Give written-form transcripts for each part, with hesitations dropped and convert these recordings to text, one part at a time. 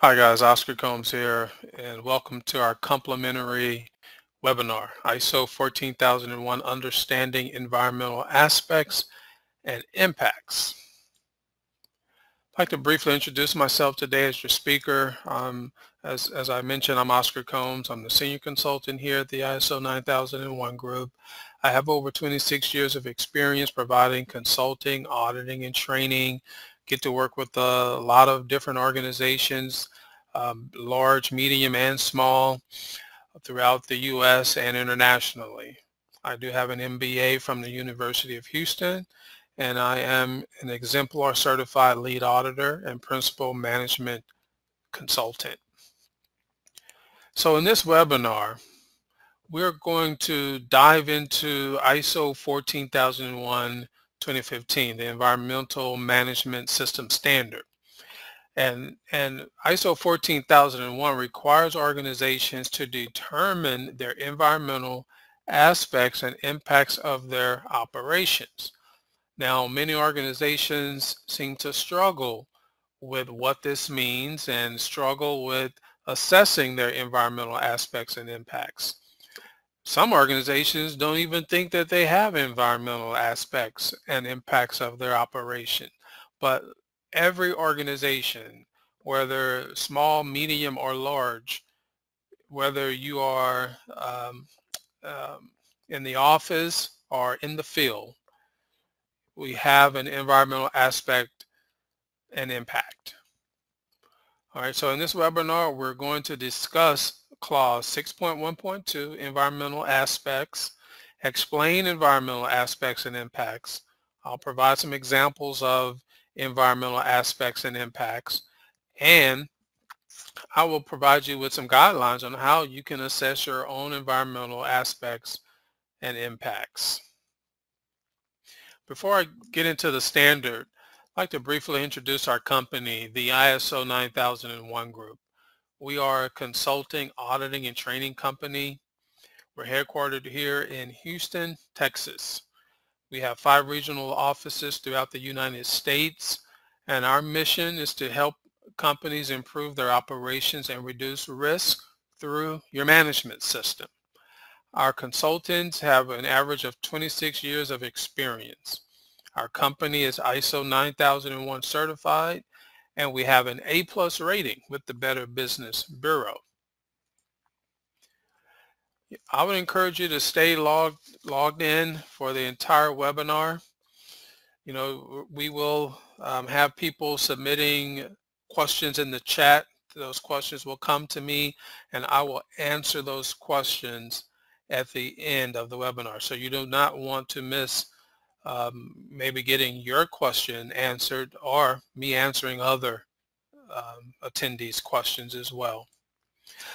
Hi guys, Oscar Combs here, and welcome to our complimentary webinar, ISO 14001 Understanding Environmental Aspects and Impacts. I'd like to briefly introduce myself today as your speaker. As I mentioned, I'm Oscar Combs. I'm the senior consultant here at the ISO 9001 group. I have over 26 years of experience providing consulting, auditing, and training. Get to work with a lot of different organizations, large, medium, and small, throughout the U.S. and internationally. I do have an MBA from the University of Houston, and I am an exemplar certified lead auditor and principal management consultant. So in this webinar, we're going to dive into ISO 14001:2015, the Environmental Management System Standard. And ISO 14001 requires organizations to determine their environmental aspects and impacts of their operations. Now, many organizations seem to struggle with what this means and struggle with assessing their environmental aspects and impacts. Some organizations don't even think that they have environmental aspects and impacts of their operation. But every organization, whether small, medium, or large, whether you are um, in the office or in the field, we have an environmental aspect and impact. All right, so in this webinar, we're going to discuss clause 6.1.2, environmental aspects, explain environmental aspects and impacts. I'll provide some examples of environmental aspects and impacts, and I will provide you with some guidelines on how you can assess your own environmental aspects and impacts. Before I get into the standard, I'd like to briefly introduce our company, the ISO 9001 Group. We are a consulting, auditing, and training company. We're headquartered here in Houston, Texas. We have 5 regional offices throughout the United States, and our mission is to help companies improve their operations and reduce risk through your management system. Our consultants have an average of 26 years of experience. Our company is ISO 9001 certified, and we have an A+ rating with the Better Business Bureau. I would encourage you to stay logged in for the entire webinar. You know, we will have people submitting questions in the chat. Those questions will come to me, and I will answer those questions at the end of the webinar. So you do not want to miss maybe getting your question answered or me answering other attendees' questions as well.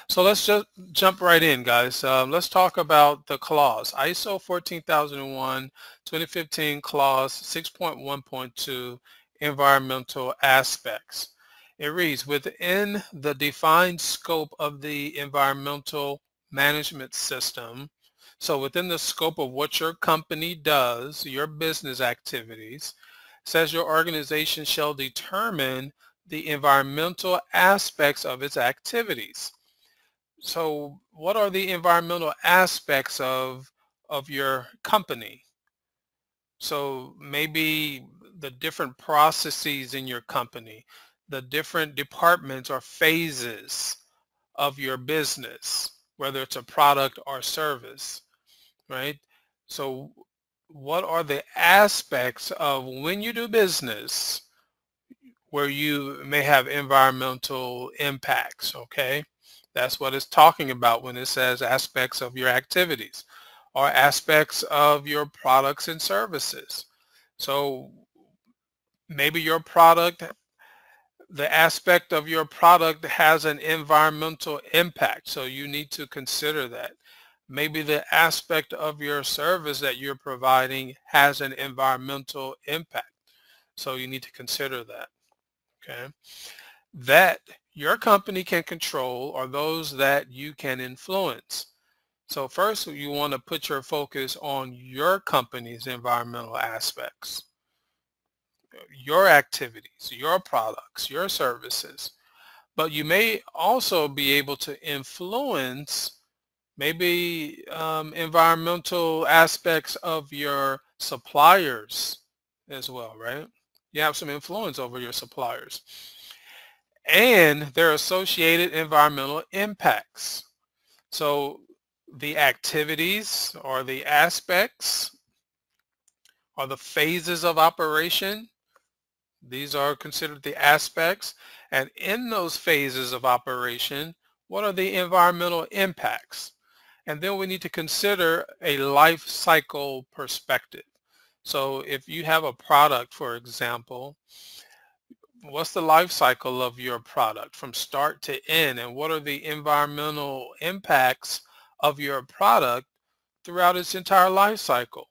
So let's just jump right in, guys. Let's talk about the clause. ISO 14001:2015 clause 6.1.2, environmental aspects. It reads, within the defined scope of the environmental management system, so within the scope of what your company does, your business activities, says your organization shall determine the environmental aspects of its activities. So what are the environmental aspects of your company? So maybe the different processes in your company, the different departments or phases of your business, whether it's a product or service, right? So what are the aspects of when you do business where you may have environmental impacts, okay? That's what it's talking about when it says aspects of your activities or aspects of your products and services. So maybe your product, the aspect of your product has an environmental impact, so you need to consider that. Maybe the aspect of your service that you're providing has an environmental impact, so you need to consider that, okay? That your company can control are those that you can influence. So first, you want to put your focus on your company's environmental aspects, your activities, your products, your services. But you may also be able to influence maybe environmental aspects of your suppliers as well, right? You have some influence over your suppliers and their associated environmental impacts. So the activities or the aspects or the phases of operation, these are considered the aspects. And in those phases of operation, what are the environmental impacts? And then we need to consider a life cycle perspective. So if you have a product, for example, what's the life cycle of your product from start to end, and what are the environmental impacts of your product throughout its entire life cycle?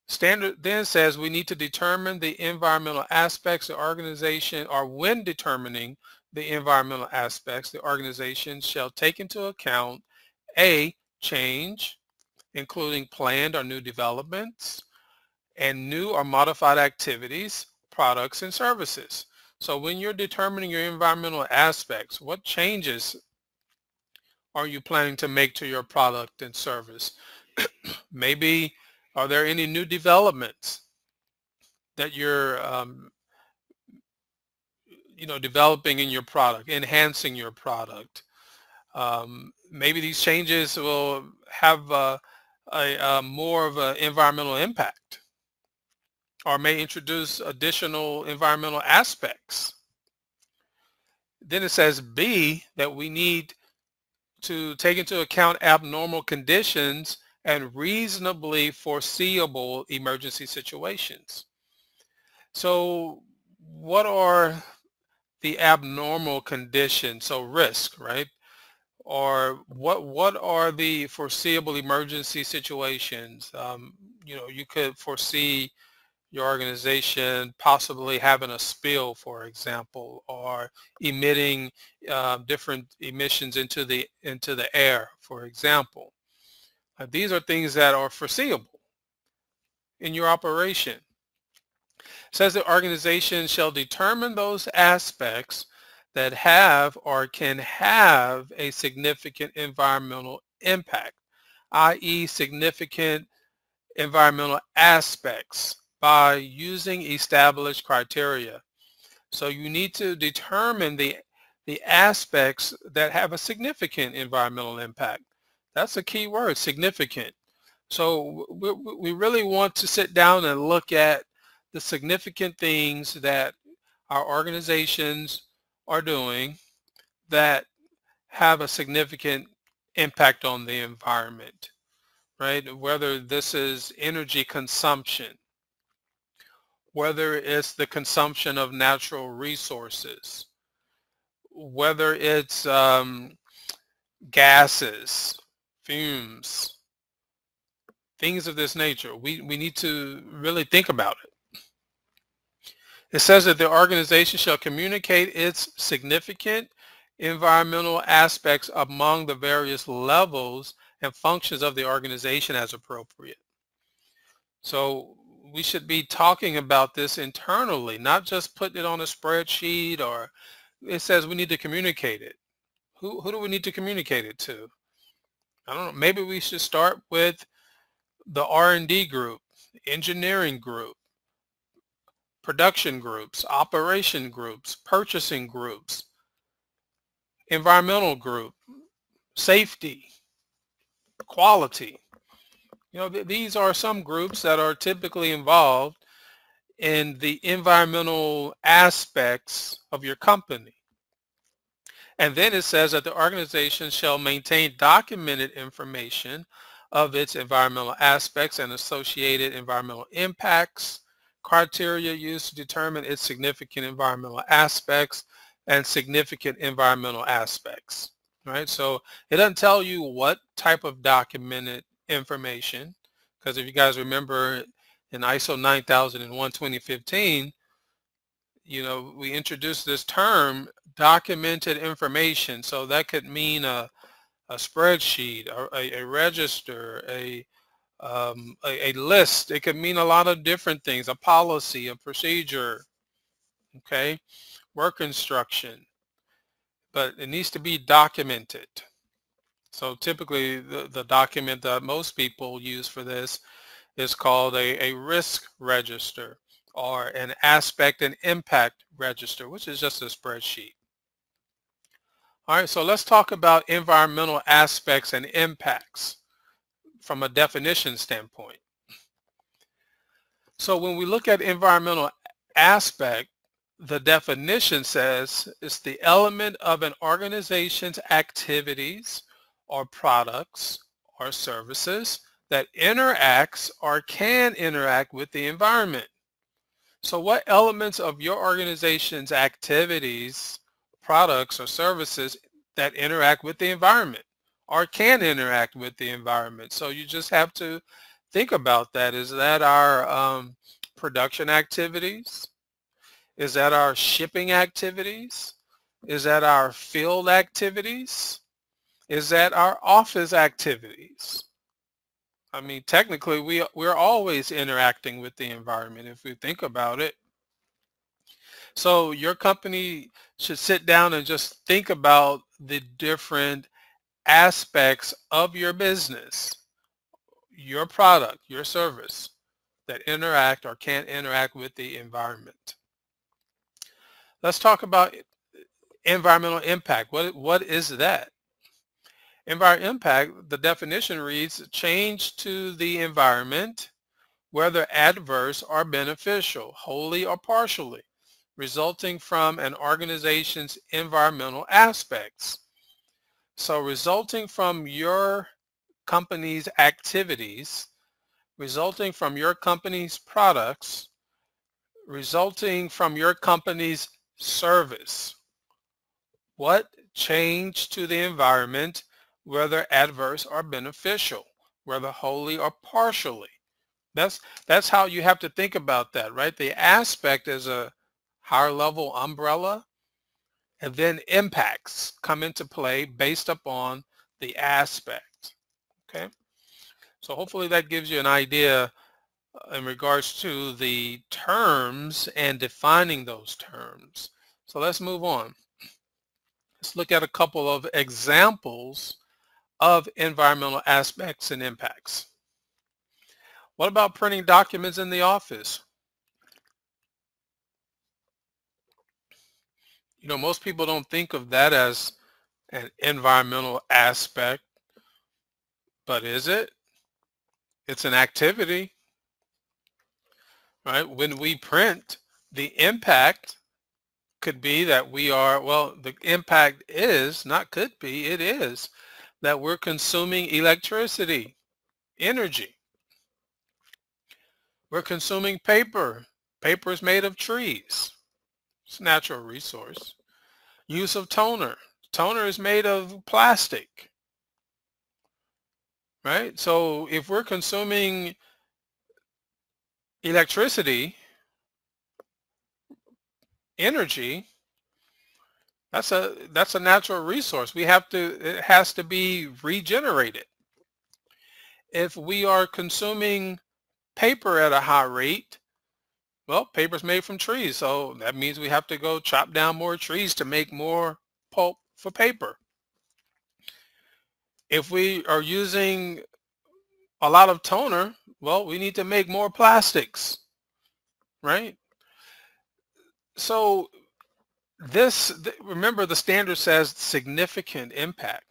Standard then says we need to determine the environmental aspects of the organization, or when determining the environmental aspects, the organization shall take into account A, change, including planned or new developments, and new or modified activities, products, and services. So when you're determining your environmental aspects, what changes are you planning to make to your product and service? Maybe, are there any new developments that you're developing in your product, enhancing your product? Maybe these changes will have a more of an environmental impact, or may introduce additional environmental aspects. Then it says B, that we need to take into account abnormal conditions and reasonably foreseeable emergency situations. So what are the abnormal conditions? So risk, right? Or what are the foreseeable emergency situations? You could foresee your organization possibly having a spill, for example, or emitting different emissions into the air, for example. These are things that are foreseeable in your operation. It says the organization shall determine those aspects that have or can have a significant environmental impact, i.e. significant environmental aspects, by using established criteria. So you need to determine the aspects that have a significant environmental impact. That's a key word, significant. So we really want to sit down and look at the significant things that our organizations are doing that have a significant impact on the environment, right? Whether this is energy consumption, whether it's the consumption of natural resources, whether it's gases, fumes, things of this nature. We need to really think about it. It says that the organization shall communicate its significant environmental aspects among the various levels and functions of the organization as appropriate. So we should be talking about this internally, not just putting it on a spreadsheet, or it says we need to communicate it. Who do we need to communicate it to? I don't know. Maybe we should start with the R&D group, engineering group, production groups, operation groups, purchasing groups, environmental group, safety, quality. These are some groups that are typically involved in the environmental aspects of your company. And then it says that the organization shall maintain documented information of its environmental aspects and associated environmental impacts, criteria used to determine its significant environmental aspects and significant environmental aspects, right? So it doesn't tell you what type of documented information, because if you guys remember in ISO 9001 2015, we introduced this term, documented information. So that could mean a spreadsheet, or a register, a list. It could mean a lot of different things, a policy, a procedure, okay, work instruction. but it needs to be documented. So typically the document that most people use for this is called a risk register or an aspect and impact register, which is just a spreadsheet. All right, so let's talk about environmental aspects and impacts from a definition standpoint. So when we look at environmental aspect, the definition says it's the element of an organization's activities or products or services that interacts or can interact with the environment. So what elements of your organization's activities, products, or services that interact with the environment or can interact with the environment? So you just have to think about that. Is that our production activities? Is that our shipping activities? Is that our field activities? Is that our office activities? I mean, technically, we're always interacting with the environment if we think about it. So your company should sit down and just think about the different aspects of your business, your product, your service that interact or can't interact with the environment. Let's talk about environmental impact. What is that? Environmental impact, the definition reads, change to the environment, whether adverse or beneficial, wholly or partially, resulting from an organization's environmental aspects. So resulting from your company's activities, resulting from your company's products, resulting from your company's service. What change to the environment, whether adverse or beneficial, whether wholly or partially? That's how you have to think about that, right? The aspect is a higher level umbrella, and then impacts come into play based upon the aspect. Okay, so hopefully that gives you an idea in regards to the terms and defining those terms. So let's move on. Let's look at a couple of examples of environmental aspects and impacts. What about printing documents in the office? You know, most people don't think of that as an environmental aspect, but is it? It's an activity, right? When we print, the impact could be that we are, well, the impact is, not could be, it is, that we're consuming electricity, energy. We're consuming paper. Paper is made of trees. It's a natural resource. Use of toner. Toner is made of plastic, right? So if we're consuming electricity, energy, that's a natural resource. It has to be regenerated. If we are consuming paper at a high rate, well, paper is made from trees, so that means we have to go chop down more trees to make more pulp for paper. If we are using a lot of toner, well, we need to make more plastics, right? So remember the standard says significant impact.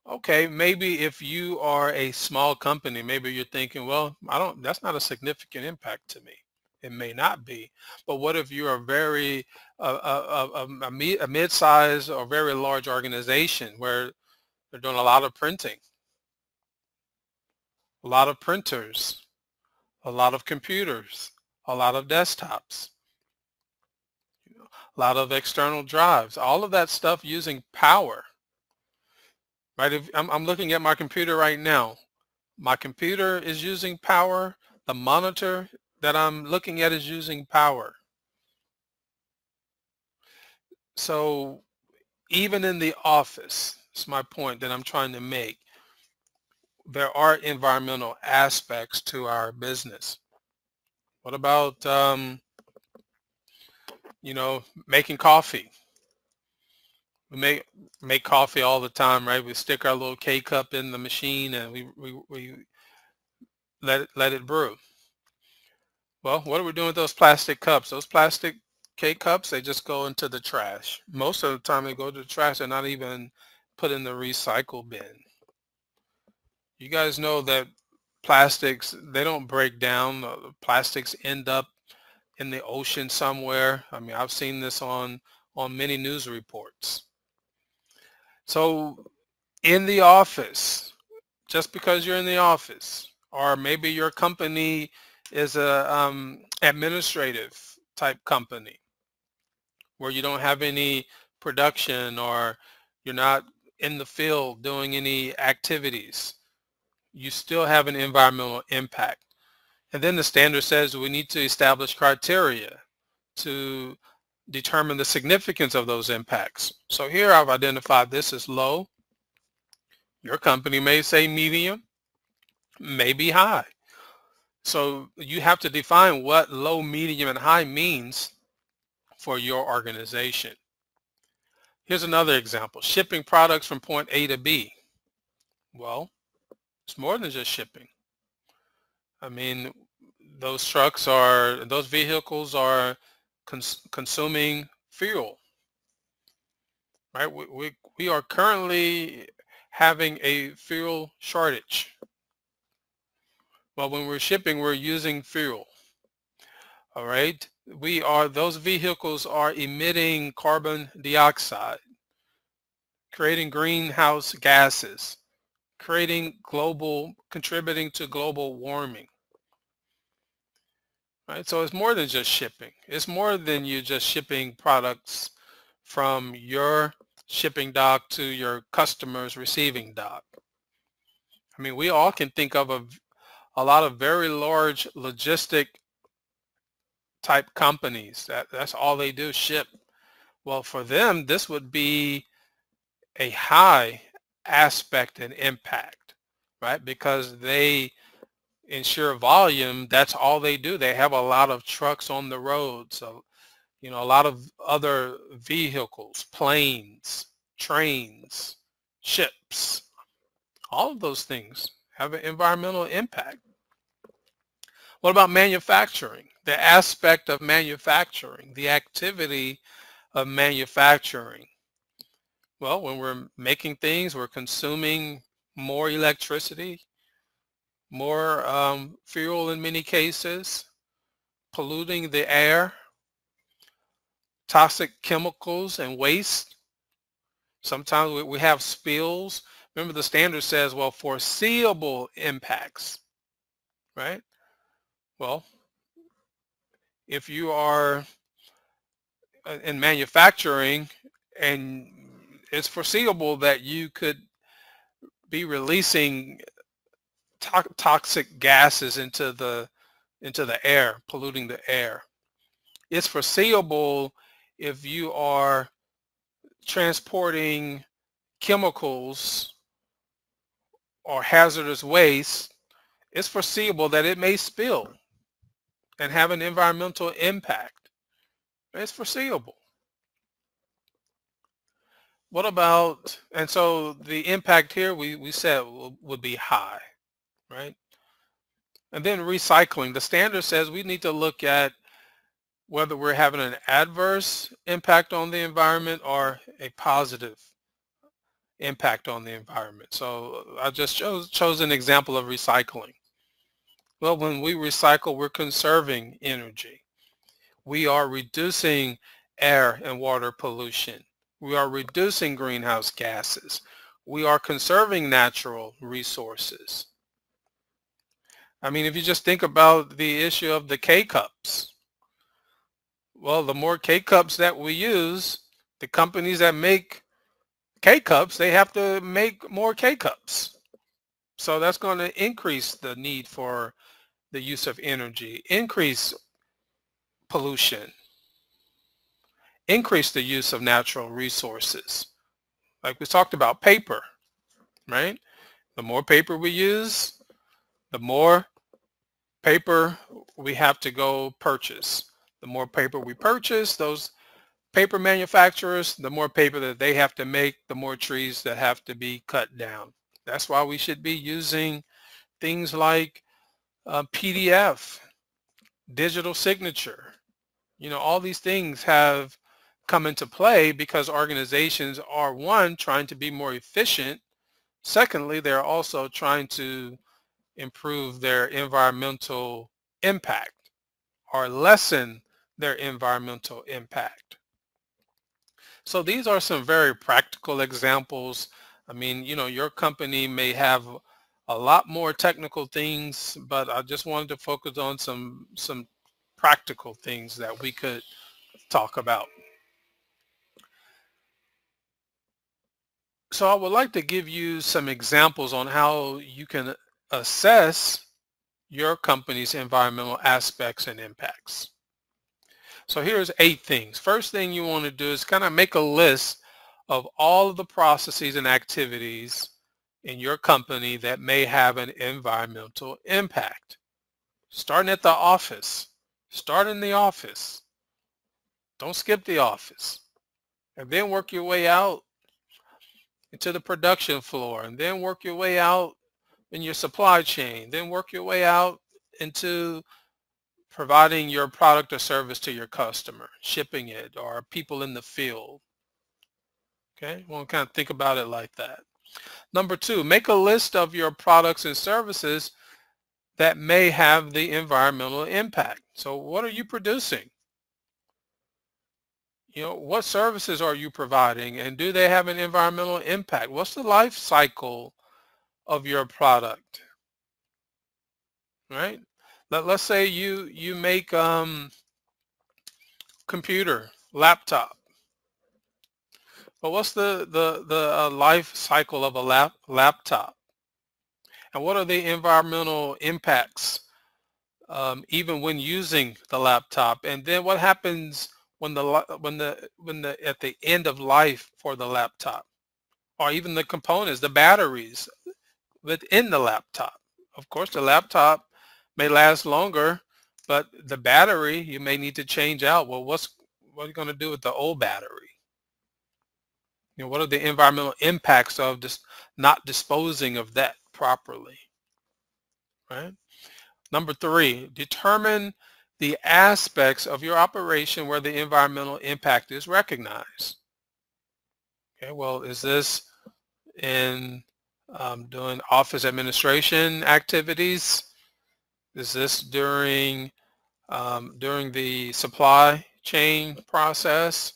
Okay, maybe if you are a small company, maybe you're thinking, well, that's not a significant impact to me. It may not be, but what if you're a mid-sized or very large organization where they're doing a lot of printing, a lot of printers, a lot of computers, a lot of desktops, a lot of external drives, all of that stuff using power, right? If I'm looking at my computer right now, my computer is using power, the monitor that I'm looking at is using power. So even in the office, it's my point that I'm trying to make, there are environmental aspects to our business. What about, you know, making coffee, We make coffee all the time, right? We stick our little K-cup in the machine and we let it brew. Well, what are we doing with those plastic cups? Those plastic K-cups, they just go into the trash. Most of the time they go to the trash. They're not even put in the recycle bin. You guys know that plastics, they don't break down. Plastics end up in the ocean somewhere. I mean, I've seen this on many news reports. So in the office, just because you're in the office, or maybe your company is a administrative type company where you don't have any production or you're not in the field doing any activities, you still have an environmental impact. And then the standard says we need to establish criteria to determine the significance of those impacts. So here I've identified this as low. Your company may say medium, maybe high. So you have to define what low, medium, and high means for your organization. Here's another example, shipping products from point A to B. Well, it's more than just shipping. I mean, those vehicles are consuming fuel, right? We are currently having a fuel shortage. Well, when we're shipping, we're using fuel. All right. Those vehicles are emitting carbon dioxide, creating greenhouse gases, contributing to global warming. Right. So it's more than just shipping. It's more than you just shipping products from your shipping dock to your customer's receiving dock. I mean, we all can think of a lot of very large logistic type companies that's all they do, ship. Well, for them, this would be a high aspect and impact, right? Because they ensure volume. That's all they do. They have a lot of trucks on the road. So, a lot of other vehicles, planes, trains, ships, all of those things have an environmental impact. What about manufacturing? The aspect of manufacturing, the activity of manufacturing. Well, when we're making things, we're consuming more electricity, more fuel in many cases, polluting the air, toxic chemicals and waste. Sometimes we have spills. Remember, the standard says, well, foreseeable impacts, right? Well, if you are in manufacturing and it's foreseeable that you could be releasing toxic gases into the air, polluting the air. It's foreseeable if you are transporting chemicals or hazardous waste, it's foreseeable that it may spill and have an environmental impact. It's foreseeable. What about, and so the impact here we said would be high, right? And then recycling. The standard says we need to look at whether we're having an adverse impact on the environment or a positive impact on the environment. So I just chose an example of recycling. Well, when we recycle, we're conserving energy. We are reducing air and water pollution. We are reducing greenhouse gases. We are conserving natural resources. I mean, if you just think about the issue of the K-cups, well, the more K-cups that we use, the companies that make K-cups, they have to make more K-cups. So that's going to increase the need for the use of energy, increase pollution, increase the use of natural resources. Like we talked about paper, right? The more paper we use, the more paper we have to go purchase. The more paper we purchase, those paper manufacturers, the more paper that they have to make, the more trees that have to be cut down. That's why we should be using things like PDF, digital signature. All these things have come into play because organizations are, one, trying to be more efficient. Secondly, they're also trying to improve their environmental impact or lessen their environmental impact. So these are some very practical examples. I mean, your company may have a lot more technical things, but I just wanted to focus on some practical things that we could talk about. So I would like to give you some examples on how you can assess your company's environmental aspects and impacts. So here's 8 things. First thing you want to do is kind of make a list of all of the processes and activities in your company that may have an environmental impact. Starting at the office. Start in the office. Don't skip the office. And then work your way out into the production floor, and then work your way out in your supply chain, then work your way out into providing your product or service to your customer, shipping it, or people in the field. Okay, we want to kind of think about it like that. Number 2, make a list of your products and services that may have the environmental impact. So what are you producing? What services are you providing, and do they have an environmental impact? What's the life cycle of your product? Right? Let's say you make computer, laptop. But what's the life cycle of a laptop? And what are the environmental impacts even when using the laptop? And then what happens when at the end of life for the laptop, or even the components, the batteries within the laptop? Of course, the laptop may last longer, but the battery you may need to change out. Well, what are you going to do with the old battery? What are the environmental impacts of just not disposing of that properly? Right? Number 3, determine the aspects of your operation where the environmental impact is recognized. Okay, well, is this in doing office administration activities? Is this during the supply chain process?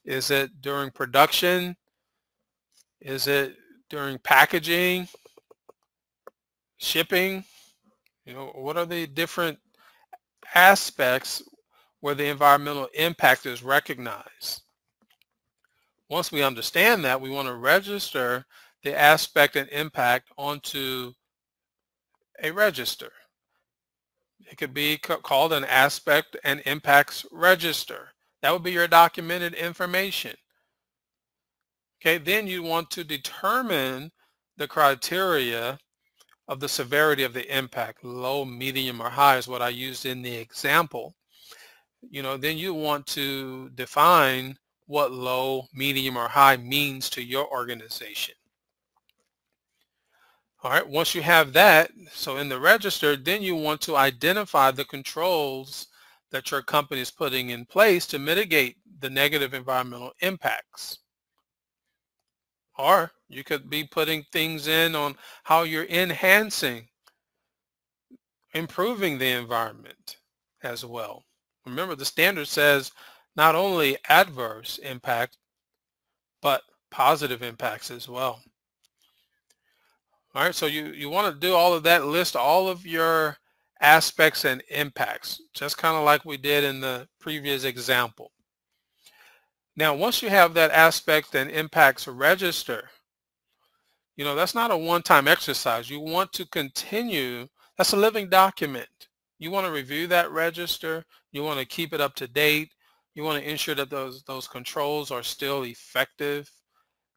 Is it during production? Is it during packaging, shipping? What are the different aspects where the environmental impact is recognized? Once we understand that, we want to register the aspect and impact onto a register. It could be called an aspect and impacts register. That would be your documented information. Okay, then you want to determine the criteria of the severity of the impact. Low, medium, or high is what I used in the example. Then you want to define what low, medium, or high means to your organization. All right, once you have that, so in the register, then you want to identify the controls that your company is putting in place to mitigate the negative environmental impacts. Or you could be putting things in on how you're enhancing, improving the environment as well. Remember, the standard says not only adverse impact, but positive impacts as well. All right, so you want to do all of that, list all of your aspects and impacts, just kind of like we did in the previous example. Now, once you have that aspect and impacts register, that's not a one-time exercise. You want to continue. That's a living document. You want to review that register. You want to keep it up to date. You want to ensure that those controls are still effective.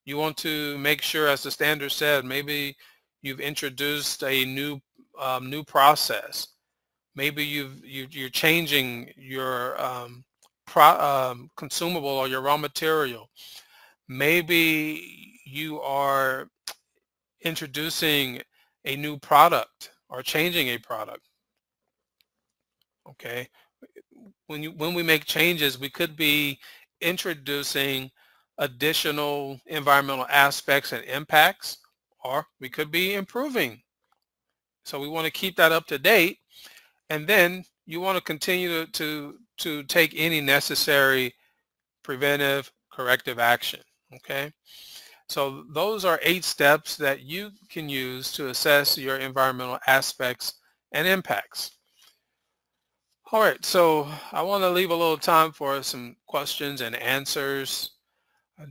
You want to make sure, as the standard said, maybe you've introduced a new process. Maybe you're changing your consumable or your raw material. Maybe you are introducing a new product or changing a product. Okay, when we make changes, we could be introducing additional environmental aspects and impacts, or we could be improving. So we want to keep that up to date, and then you want to continue to take any necessary preventive corrective action. Okay, so those are 8 steps that you can use to assess your environmental aspects and impacts. All right, so I want to leave a little time for some questions and answers.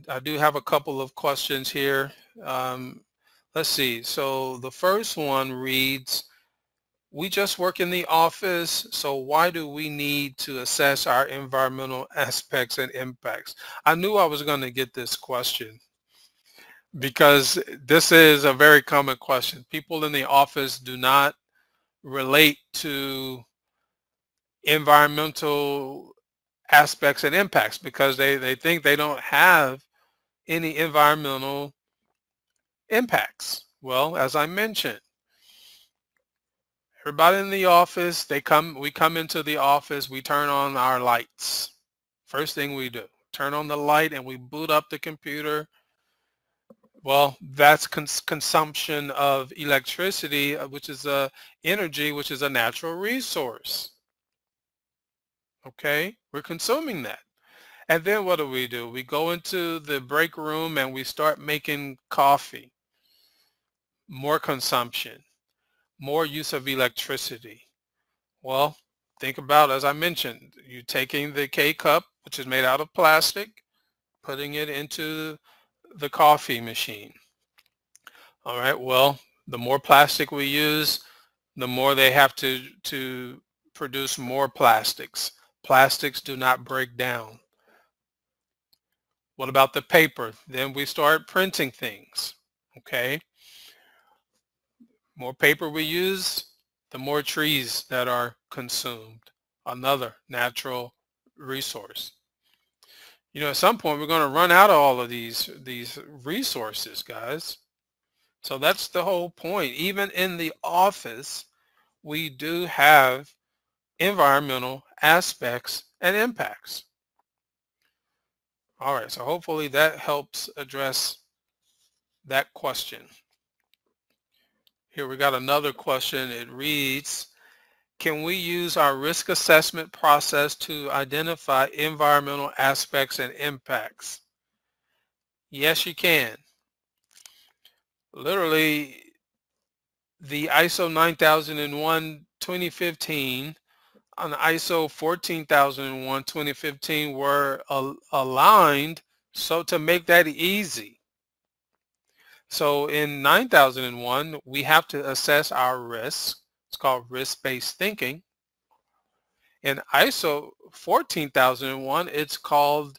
I do have a couple of questions here. Let's see. So the first one reads, we just work in the office, so why do we need to assess our environmental aspects and impacts? I knew I was going to get this question because this is a very common question. People in the office do not relate to environmental aspects and impacts because they think they don't have any environmental impacts. Well, as I mentioned, everybody in the office, we come into the office, we turn on our lights. First thing we do, turn on the light and we boot up the computer. Well, that's consumption of electricity, which is energy, which is a natural resource. Okay, we're consuming that. And then what do? We go into the break room and we start making coffee. More consumption, more use of electricity. Well, think about, as I mentioned, you taking the K-cup, which is made out of plastic, putting it into the coffee machine. All right, well, the more plastic we use, the more they have to produce more plastics. Plastics do not break down. What about the paper? Then we start printing things, okay? More paper we use, the more trees that are consumed. Another natural resource. You know, at some point we're going to run out of all of these resources, guys. So that's the whole point. Even in the office, we do have environmental aspects and impacts. All right, so hopefully that helps address that question. Here we got another question. It reads, can we use our risk assessment process to identify environmental aspects and impacts? Yes, you can. Literally, the ISO 9001 2015 and ISO 14001 2015 were aligned so to make that easy. So in 9001, we have to assess our risk. It's called risk-based thinking. In ISO 14001, it's called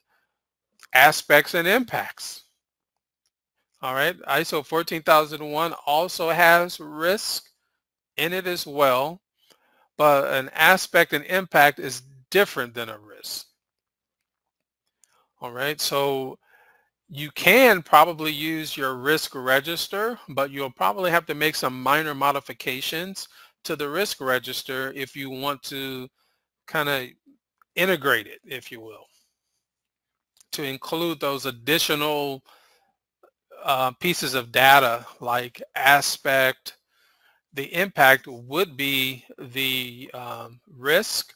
aspects and impacts. All right, ISO 14001 also has risk in it as well, but an aspect and impact is different than a risk. All right, so you can probably use your risk register, but you'll probably have to make some minor modifications to the risk register if you want to kind of integrate it, if you will, to include those additional pieces of data like aspect. The impact would be the risk,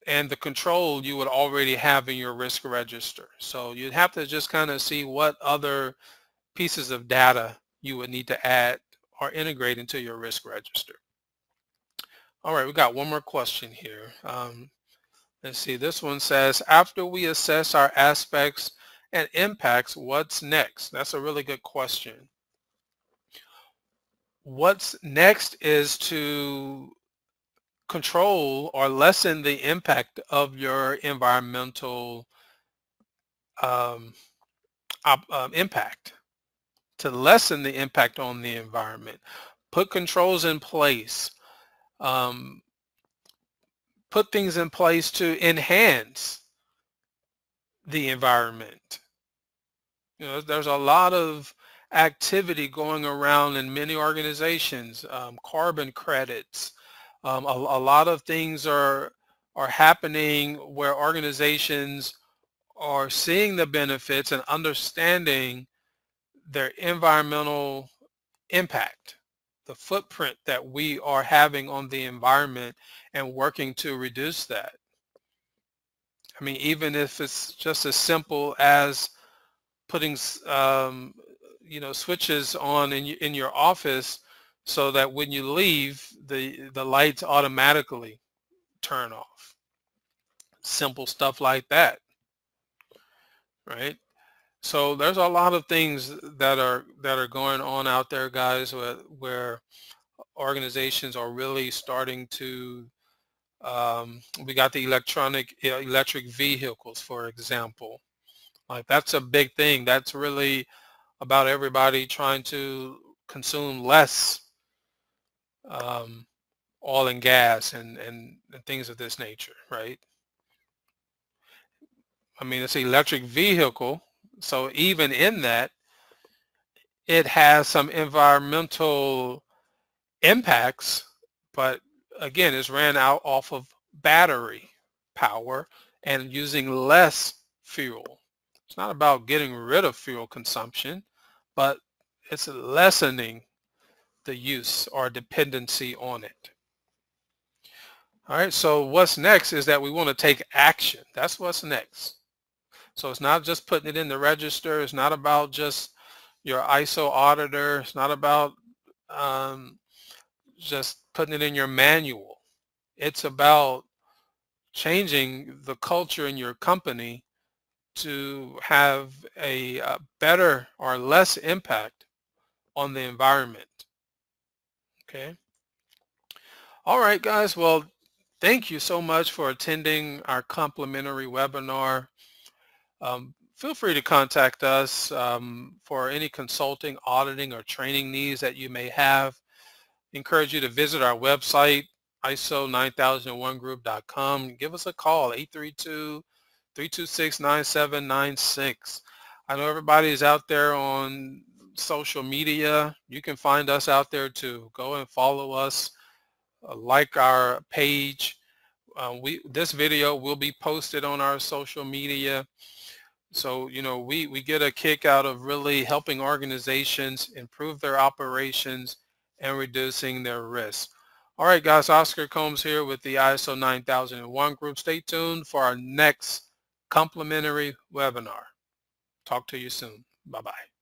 and the control you would already have in your risk register. So you'd have to just kind of see what other pieces of data you would need to add or integrate into your risk register. All right, we got one more question here. Let's see, this one says, after we assess our aspects and impacts, what's next? That's a really good question. What's next is to control or lessen the impact of your environmental impact, to lessen the impact on the environment. Put controls in place. put things in place to enhance the environment. There's a lot of activity going around in many organizations, carbon credits. A lot of things are happening where organizations are seeing the benefits and understanding their environmental impact, the footprint that we are having on the environment, and working to reduce that. I mean, even if it's just as simple as putting switches on in your office so that when you leave, the lights automatically turn off. Simple stuff like that, right? So there's a lot of things that are going on out there, guys, where organizations are really starting to we got the electric vehicles, for example. Like, that's a big thing. That's really about everybody trying to consume less oil and gas and things of this nature, right? I mean, it's an electric vehicle, so even in that, it has some environmental impacts, but again, it's ran out off of battery power and using less fuel. It's not about getting rid of fuel consumption, but it's lessening the use or dependency on it. All right, so what's next is that we want to take action. That's what's next. So it's not just putting it in the register. It's not about just your ISO auditor. It's not about just putting it in your manual. It's about changing the culture in your company to have a better or less impact on the environment. Okay. All right, guys. Well, thank you so much for attending our complimentary webinar. Feel free to contact us for any consulting, auditing, or training needs that you may have. I encourage you to visit our website, ISO9001group.com. Give us a call, 832-326-9796. I know everybody is out there on social media. You can find us out there too. Go and follow us, like our page. This video will be posted on our social media. So, we get a kick out of really helping organizations improve their operations and reducing their risk. All right, guys, Oscar Combs here with the ISO 9001 Group. Stay tuned for our next complimentary webinar. Talk to you soon. Bye-bye.